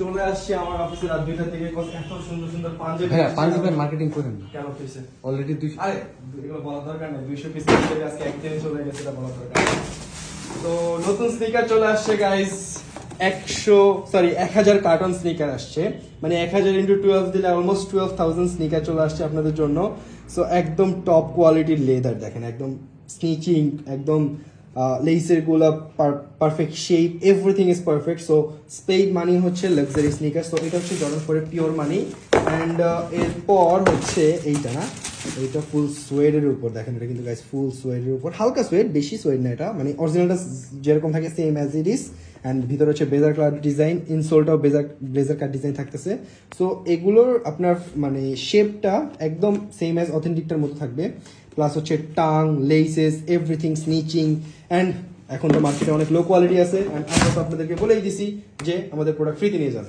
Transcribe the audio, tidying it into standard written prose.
চলে আসছি আমার অফিসে রাত 2টা থেকে এত সুন্দর সুন্দর পাঞ্জাবি। হ্যাঁ পাঞ্জাবের মার্কেটিং করেন না কেন হইছে? অলরেডি 200 আরে এগুলো বলার দরকার নেই, 200 পিস থেকে আজকে একদিনে চলে গেছে, এটা বলার দরকার নেই। তো নতুন স্নিকার চলে আসছে গাইস, 1000 কার্টন স্নিকার আসছে, মানে 1000 × 12 দিলে অলমোস্ট 12,000 স্নিকার চলে আসছে আপনাদের জন্য। সো একদম টপ কোয়ালিটির লেদার দেখেন, একদম স্নিচিং, একদম লেসের গুলা perfect shape, everything is perfect. So স্পেড মানি হচ্ছে লাক্সারি স্নিকার। সো এটা হচ্ছে জর্ডান 4 পিওর মানি। অ্যান্ড এরপর হচ্ছে এইটা, না এইটা ফুল সোয়েডের উপর দেখেন, এটা কিন্তু গাইস ফুল সোয়েডের উপর, হালকা সোয়েড, বেশি সোয়েড না, এটা মানে অরিজিনালটা যেরকম থাকে same as it is. And ভিতরে হচ্ছে বেজার কাট ডিজাইন, ইনসোলটাও ব্লেজার কাট ডিজাইন থাকতেছে। সো এগুলোর আপনার মানে শেপটা একদম সেম অ্যাজ অথেন্টিকটার মতো থাকবে, প্লাস হচ্ছে টাং, লেসেস, এভরিথিং স্নিচিং। অ্যান্ড এখন তো মার্কেটে অনেক লো কোয়ালিটি আছে, অ্যান্ড আমরা তো আপনাদেরকে বলেই দিছি যে আমাদের প্রোডাক্ট ফ্রিতে নিয়ে যান।